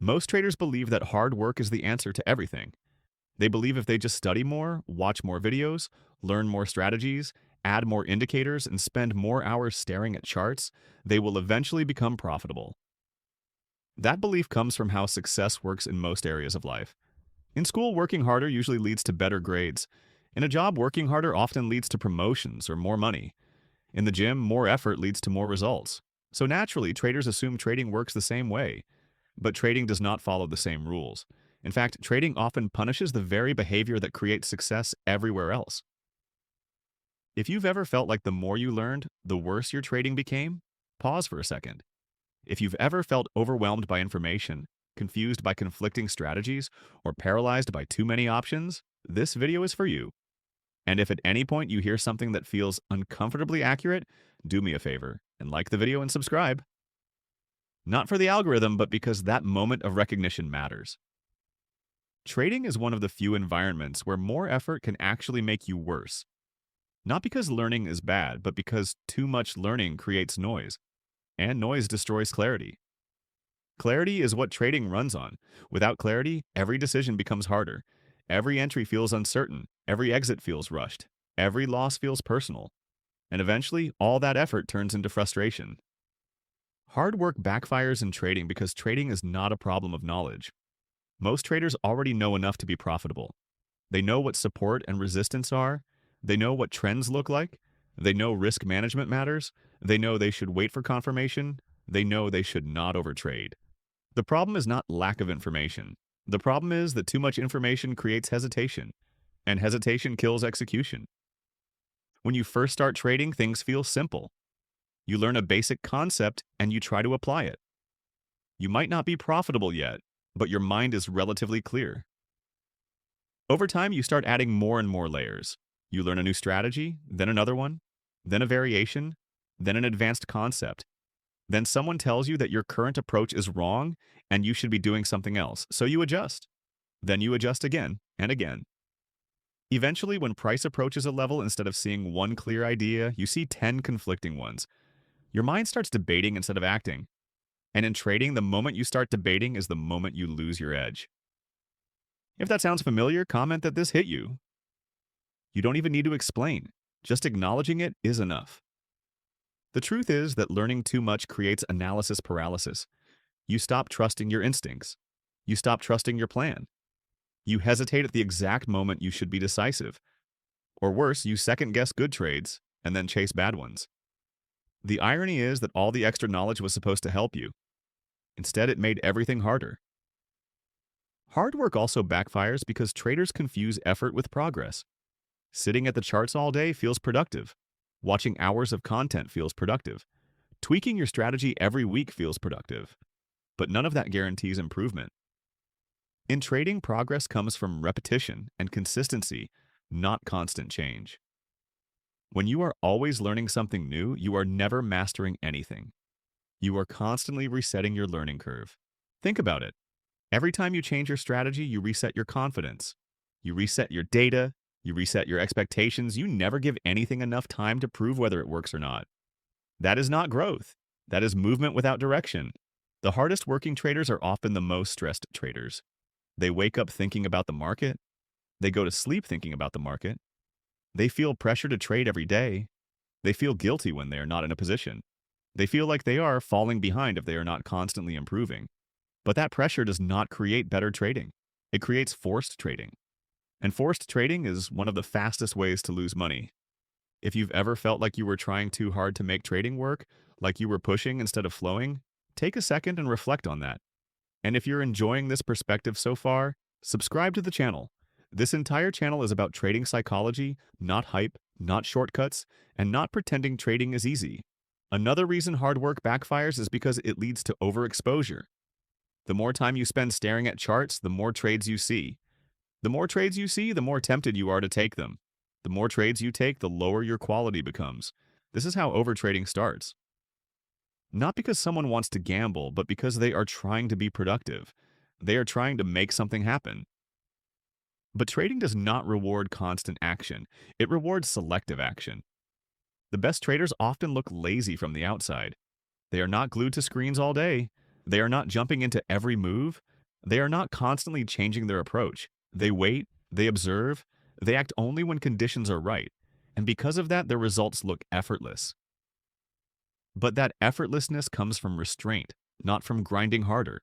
Most traders believe that hard work is the answer to everything. They believe if they just study more, watch more videos, learn more strategies, add more indicators, and spend more hours staring at charts, they will eventually become profitable. That belief comes from how success works in most areas of life. In school, working harder usually leads to better grades. In a job, working harder often leads to promotions or more money. In the gym, more effort leads to more results. So naturally, traders assume trading works the same way. But trading does not follow the same rules. In fact, trading often punishes the very behavior that creates success everywhere else. If you've ever felt like the more you learned, the worse your trading became, pause for a second. If you've ever felt overwhelmed by information, confused by conflicting strategies, or paralyzed by too many options, this video is for you. And if at any point you hear something that feels uncomfortably accurate, do me a favor and like the video and subscribe. Not for the algorithm, but because that moment of recognition matters. Trading is one of the few environments where more effort can actually make you worse. Not because learning is bad, but because too much learning creates noise, and noise destroys clarity. Clarity is what trading runs on. Without clarity, every decision becomes harder. Every entry feels uncertain. Every exit feels rushed. Every loss feels personal. And eventually, all that effort turns into frustration. Hard work backfires in trading because trading is not a problem of knowledge. Most traders already know enough to be profitable. They know what support and resistance are. They know what trends look like. They know risk management matters. They know they should wait for confirmation. They know they should not overtrade. The problem is not lack of information. The problem is that too much information creates hesitation, and hesitation kills execution. When you first start trading, things feel simple. You learn a basic concept and you try to apply it. You might not be profitable yet, but your mind is relatively clear. Over time, you start adding more and more layers. You learn a new strategy, then another one, then a variation, then an advanced concept. Then someone tells you that your current approach is wrong and you should be doing something else, so you adjust. Then you adjust again and again. Eventually, when price approaches a level, instead of seeing one clear idea, you see 10 conflicting ones. Your mind starts debating instead of acting. And in trading, the moment you start debating is the moment you lose your edge. If that sounds familiar, comment that this hit you. You don't even need to explain. Just acknowledging it is enough. The truth is that learning too much creates analysis paralysis. You stop trusting your instincts. You stop trusting your plan. You hesitate at the exact moment you should be decisive. Or worse, you second-guess good trades and then chase bad ones. The irony is that all the extra knowledge was supposed to help you. Instead, it made everything harder. Hard work also backfires because traders confuse effort with progress. Sitting at the charts all day feels productive. Watching hours of content feels productive. Tweaking your strategy every week feels productive. But none of that guarantees improvement. In trading, progress comes from repetition and consistency, not constant change. When you are always learning something new, you are never mastering anything. You are constantly resetting your learning curve. Think about it. Every time you change your strategy, you reset your confidence. You reset your data. You reset your expectations. You never give anything enough time to prove whether it works or not. That is not growth. That is movement without direction. The hardest working traders are often the most stressed traders. They wake up thinking about the market. They go to sleep thinking about the market. They feel pressure to trade every day. They feel guilty when they are not in a position. They feel like they are falling behind if they are not constantly improving. But that pressure does not create better trading. It creates forced trading. And forced trading is one of the fastest ways to lose money. If you've ever felt like you were trying too hard to make trading work, like you were pushing instead of flowing, take a second and reflect on that. And if you're enjoying this perspective so far, subscribe to the channel. This entire channel is about trading psychology, not hype, not shortcuts, and not pretending trading is easy. Another reason hard work backfires is because it leads to overexposure. The more time you spend staring at charts, the more trades you see. The more trades you see, the more tempted you are to take them. The more trades you take, the lower your quality becomes. This is how overtrading starts. Not because someone wants to gamble, but because they are trying to be productive. They are trying to make something happen. But trading does not reward constant action. It rewards selective action. The best traders often look lazy from the outside. They are not glued to screens all day. They are not jumping into every move. They are not constantly changing their approach. They wait, they observe, they act only when conditions are right, and because of that, their results look effortless. But that effortlessness comes from restraint, not from grinding harder.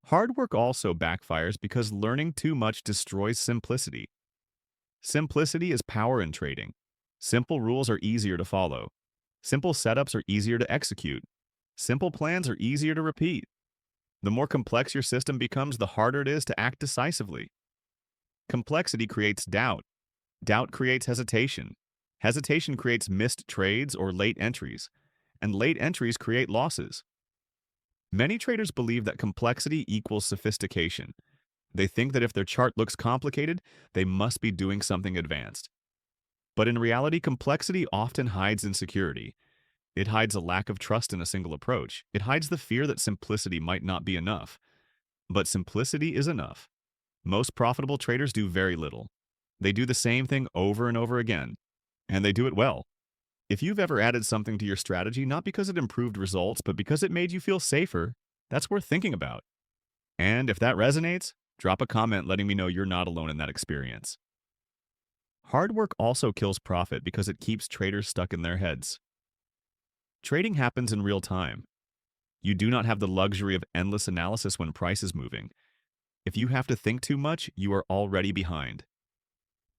Hard work also backfires because learning too much destroys simplicity. Simplicity is power in trading. Simple rules are easier to follow. Simple setups are easier to execute. Simple plans are easier to repeat. The more complex your system becomes, the harder it is to act decisively. Complexity creates doubt. Doubt creates hesitation. Hesitation creates missed trades or late entries. And late entries create losses. Many traders believe that complexity equals sophistication. They think that if their chart looks complicated, they must be doing something advanced. But in reality, complexity often hides insecurity. It hides a lack of trust in a single approach. It hides the fear that simplicity might not be enough. But simplicity is enough. Most profitable traders do very little. They do the same thing over and over again, and they do it well. If you've ever added something to your strategy, not because it improved results, but because it made you feel safer, that's worth thinking about. And if that resonates, drop a comment letting me know you're not alone in that experience. Hard work also kills profit because it keeps traders stuck in their heads. Trading happens in real time. You do not have the luxury of endless analysis when price is moving. If you have to think too much, you are already behind.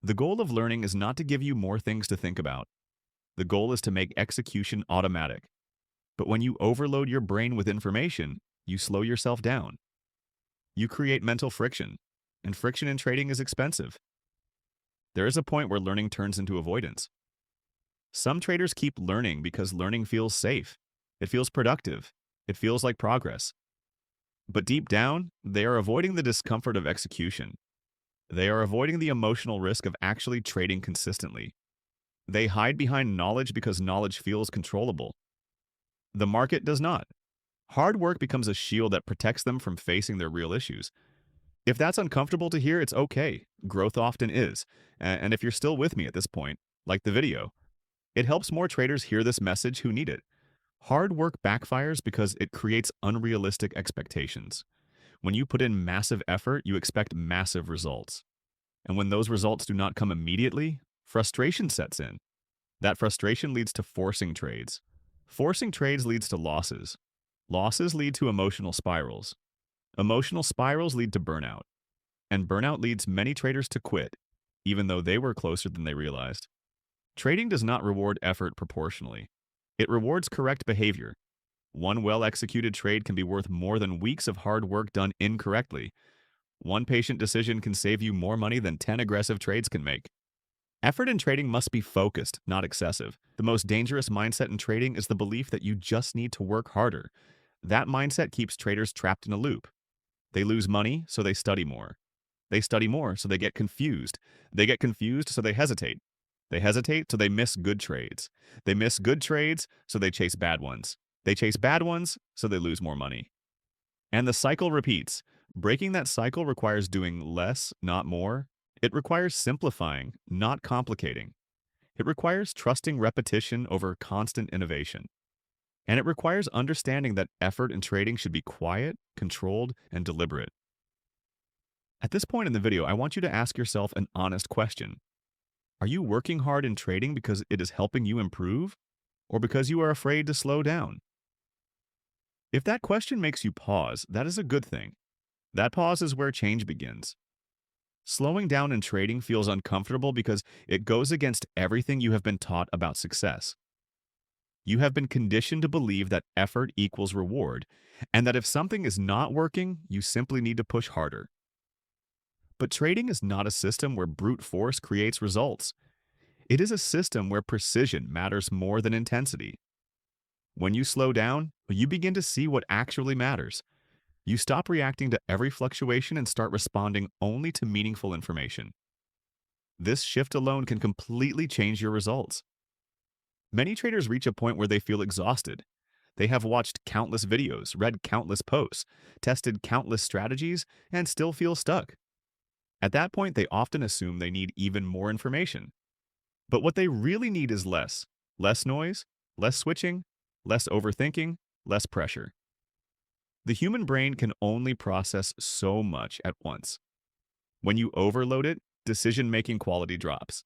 The goal of learning is not to give you more things to think about. The goal is to make execution automatic. But when you overload your brain with information, you slow yourself down. You create mental friction, and friction in trading is expensive. There is a point where learning turns into avoidance. Some traders keep learning because learning feels safe. It feels productive. It feels like progress. But deep down, they are avoiding the discomfort of execution. They are avoiding the emotional risk of actually trading consistently. They hide behind knowledge because knowledge feels controllable. The market does not. Hard work becomes a shield that protects them from facing their real issues. If that's uncomfortable to hear, it's okay. Growth often is. And if you're still with me at this point, like the video, it helps more traders hear this message who need it. Hard work backfires because it creates unrealistic expectations. When you put in massive effort, you expect massive results. And when those results do not come immediately, frustration sets in. That frustration leads to forcing trades. Forcing trades leads to losses. Losses lead to emotional spirals. Emotional spirals lead to burnout. And burnout leads many traders to quit, even though they were closer than they realized. Trading does not reward effort proportionally. It rewards correct behavior. One well-executed trade can be worth more than weeks of hard work done incorrectly. One patient decision can save you more money than 10 aggressive trades can make. Effort in trading must be focused, not excessive. The most dangerous mindset in trading is the belief that you just need to work harder. That mindset keeps traders trapped in a loop. They lose money, so they study more. They study more, so they get confused. They get confused, so they hesitate. They hesitate, so they miss good trades. They miss good trades, so they chase bad ones. They chase bad ones, so they lose more money. And the cycle repeats. Breaking that cycle requires doing less, not more. It requires simplifying, not complicating. It requires trusting repetition over constant innovation. And it requires understanding that effort in trading should be quiet, controlled, and deliberate. At this point in the video, I want you to ask yourself an honest question. Are you working hard in trading because it is helping you improve, or because you are afraid to slow down? If that question makes you pause, that is a good thing. That pause is where change begins. Slowing down in trading feels uncomfortable because it goes against everything you have been taught about success. You have been conditioned to believe that effort equals reward, and that if something is not working, you simply need to push harder. But trading is not a system where brute force creates results. It is a system where precision matters more than intensity. When you slow down, you begin to see what actually matters. You stop reacting to every fluctuation and start responding only to meaningful information. This shift alone can completely change your results. Many traders reach a point where they feel exhausted. They have watched countless videos, read countless posts, tested countless strategies, and still feel stuck. At that point, they often assume they need even more information. But what they really need is less. Less noise, less switching, less overthinking, less pressure. The human brain can only process so much at once. When you overload it, decision-making quality drops.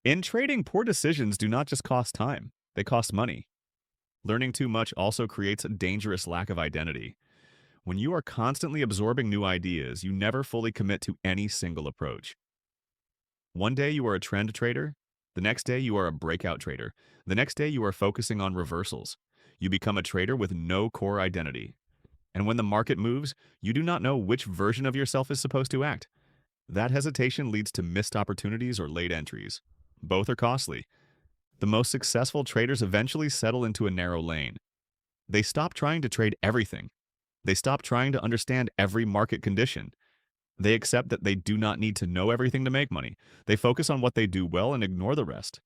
In trading, poor decisions do not just cost time, they cost money. Learning too much also creates a dangerous lack of identity. When you are constantly absorbing new ideas, you never fully commit to any single approach. One day you are a trend trader, the next day you are a breakout trader, the next day you are focusing on reversals. You become a trader with no core identity. And when the market moves, you do not know which version of yourself is supposed to act. That hesitation leads to missed opportunities or late entries. Both are costly. The most successful traders eventually settle into a narrow lane. They stop trying to trade everything. They stop trying to understand every market condition. They accept that they do not need to know everything to make money. They focus on what they do well and ignore the rest.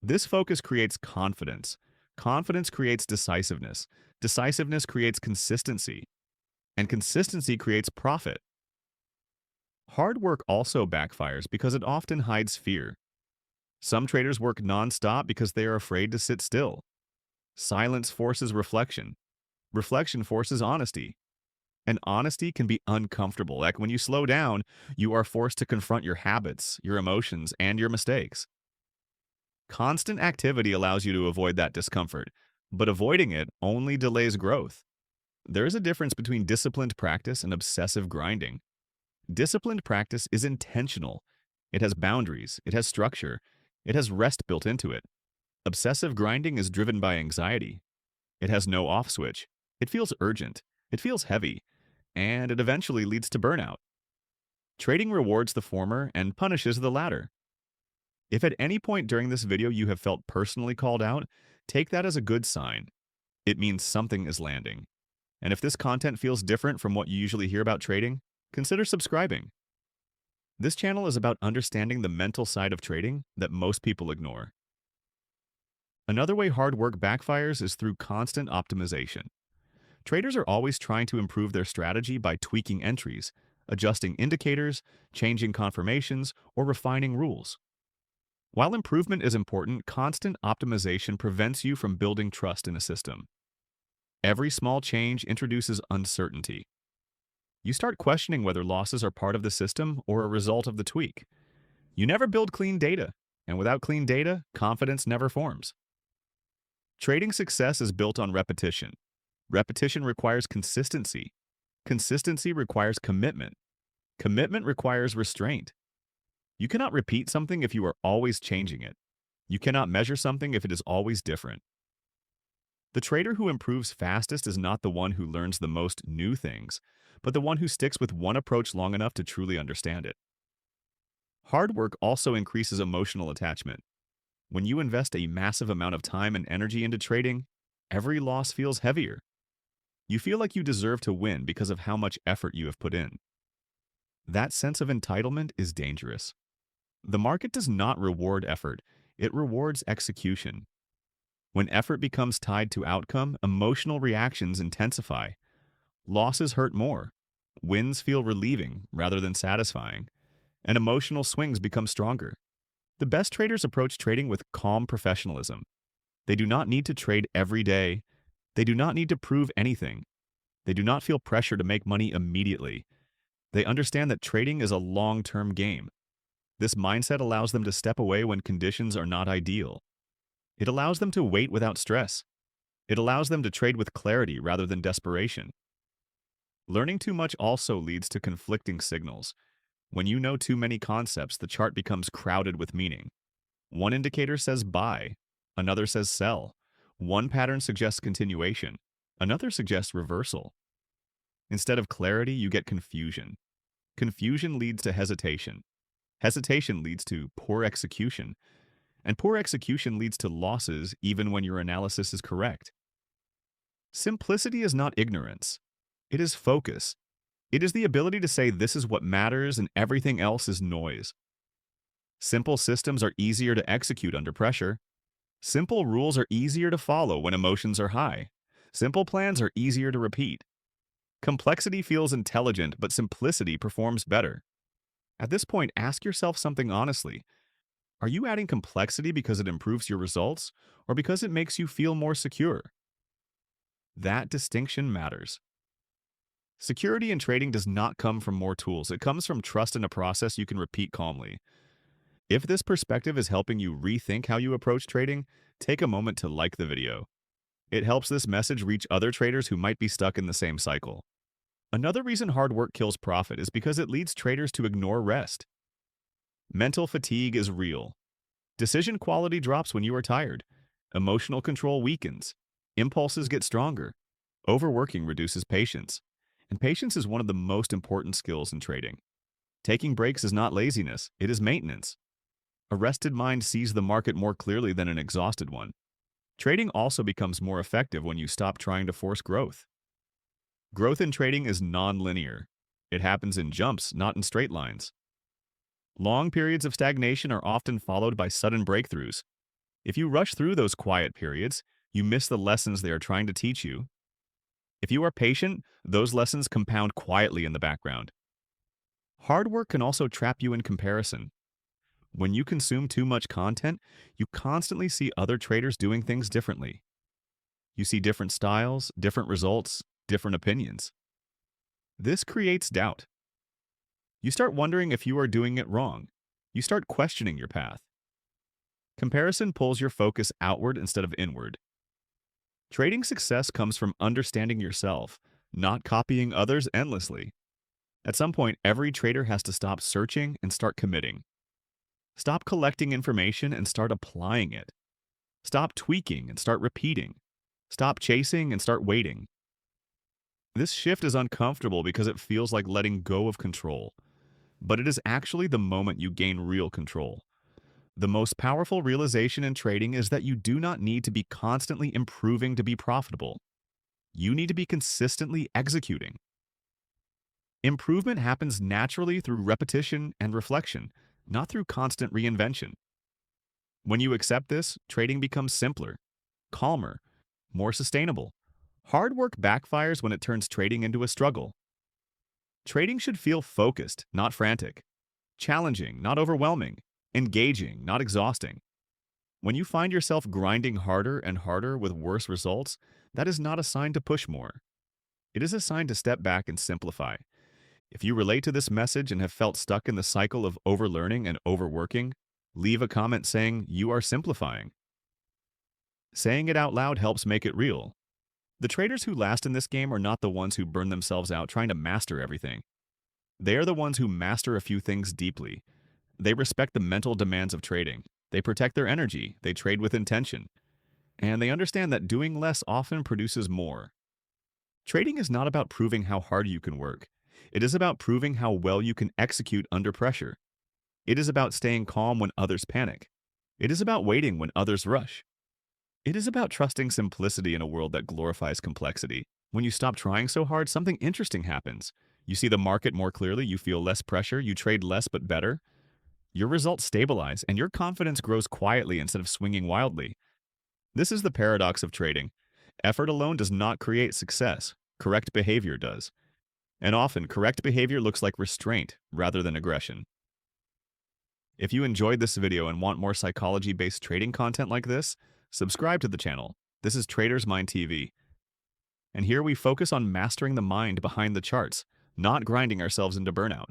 This focus creates confidence. Confidence creates decisiveness. Decisiveness creates consistency. And consistency creates profit. Hard work also backfires because it often hides fear. Some traders work nonstop because they are afraid to sit still. Silence forces reflection. Reflection forces honesty. And honesty can be uncomfortable. Like when you slow down, you are forced to confront your habits, your emotions, and your mistakes. Constant activity allows you to avoid that discomfort, but avoiding it only delays growth. There is a difference between disciplined practice and obsessive grinding. Disciplined practice is intentional. It has boundaries, it has structure, it has rest built into it. Obsessive grinding is driven by anxiety. It has no off switch. It feels urgent. It feels heavy. And it eventually leads to burnout. Trading rewards the former and punishes the latter. If at any point during this video you have felt personally called out, take that as a good sign. It means something is landing. And if this content feels different from what you usually hear about trading, consider subscribing. This channel is about understanding the mental side of trading that most people ignore. Another way hard work backfires is through constant optimization. Traders are always trying to improve their strategy by tweaking entries, adjusting indicators, changing confirmations, or refining rules. While improvement is important, constant optimization prevents you from building trust in a system. Every small change introduces uncertainty. You start questioning whether losses are part of the system or a result of the tweak. You never build clean data, and without clean data, confidence never forms. Trading success is built on repetition. Repetition requires consistency. Consistency requires commitment. Commitment requires restraint. You cannot repeat something if you are always changing it. You cannot measure something if it is always different. The trader who improves fastest is not the one who learns the most new things, but the one who sticks with one approach long enough to truly understand it. Hard work also increases emotional attachment. When you invest a massive amount of time and energy into trading, every loss feels heavier. You feel like you deserve to win because of how much effort you have put in. That sense of entitlement is dangerous. The market does not reward effort, it rewards execution. When effort becomes tied to outcome, emotional reactions intensify. Losses hurt more. Wins feel relieving rather than satisfying. And emotional swings become stronger. The best traders approach trading with calm professionalism. They do not need to trade every day. They do not need to prove anything. They do not feel pressure to make money immediately. They understand that trading is a long-term game. This mindset allows them to step away when conditions are not ideal. It allows them to wait without stress. It allows them to trade with clarity rather than desperation. Learning too much also leads to conflicting signals. When you know too many concepts, the chart becomes crowded with meaning. One indicator says buy, another says sell. One pattern suggests continuation, another suggests reversal. Instead of clarity, you get confusion. Confusion leads to hesitation. Hesitation leads to poor execution. And poor execution leads to losses even when your analysis is correct. Simplicity is not ignorance. It is focus. It is the ability to say this is what matters and everything else is noise. Simple systems are easier to execute under pressure. Simple rules are easier to follow when emotions are high. Simple plans are easier to repeat. Complexity feels intelligent, but simplicity performs better. At this point, ask yourself something honestly. Are you adding complexity because it improves your results, or because it makes you feel more secure? That distinction matters. Security in trading does not come from more tools. It comes from trust in a process you can repeat calmly. If this perspective is helping you rethink how you approach trading, take a moment to like the video. It helps this message reach other traders who might be stuck in the same cycle. Another reason hard work kills profit is because it leads traders to ignore rest. Mental fatigue is real. Decision quality drops when you are tired. Emotional control weakens. Impulses get stronger. Overworking reduces patience. And patience is one of the most important skills in trading. Taking breaks is not laziness, it is maintenance. A rested mind sees the market more clearly than an exhausted one. Trading also becomes more effective when you stop trying to force growth. Growth in trading is nonlinear. It happens in jumps, not in straight lines. Long periods of stagnation are often followed by sudden breakthroughs. If you rush through those quiet periods, you miss the lessons they are trying to teach you. If you are patient, those lessons compound quietly in the background. Hard work can also trap you in comparison. When you consume too much content, you constantly see other traders doing things differently. You see different styles, different results, different opinions. This creates doubt. You start wondering if you are doing it wrong. You start questioning your path. Comparison pulls your focus outward instead of inward. Trading success comes from understanding yourself, not copying others endlessly. At some point, every trader has to stop searching and start committing. Stop collecting information and start applying it. Stop tweaking and start repeating. Stop chasing and start waiting. This shift is uncomfortable because it feels like letting go of control. But it is actually the moment you gain real control. The most powerful realization in trading is that you do not need to be constantly improving to be profitable. You need to be consistently executing. Improvement happens naturally through repetition and reflection, not through constant reinvention. When you accept this, trading becomes simpler, calmer, more sustainable. Hard work backfires when it turns trading into a struggle. Trading should feel focused, not frantic. Challenging, not overwhelming. Engaging, not exhausting. When you find yourself grinding harder and harder with worse results, that is not a sign to push more. It is a sign to step back and simplify. If you relate to this message and have felt stuck in the cycle of overlearning and overworking, leave a comment saying you are simplifying. Saying it out loud helps make it real. The traders who last in this game are not the ones who burn themselves out trying to master everything. They are the ones who master a few things deeply. They respect the mental demands of trading. They protect their energy. They trade with intention. And they understand that doing less often produces more. Trading is not about proving how hard you can work. It is about proving how well you can execute under pressure. It is about staying calm when others panic. It is about waiting when others rush. It is about trusting simplicity in a world that glorifies complexity. When you stop trying so hard, something interesting happens. You see the market more clearly, you feel less pressure, you trade less but better. Your results stabilize, and your confidence grows quietly instead of swinging wildly. This is the paradox of trading. Effort alone does not create success. Correct behavior does. And often, correct behavior looks like restraint rather than aggression. If you enjoyed this video and want more psychology-based trading content like this, subscribe to the channel. This is Traders Mind TV. And here we focus on mastering the mind behind the charts, not grinding ourselves into burnout.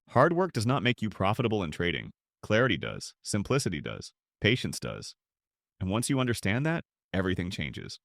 Hard work does not make you profitable in trading. Clarity does, simplicity does, patience does. And once you understand that, everything changes.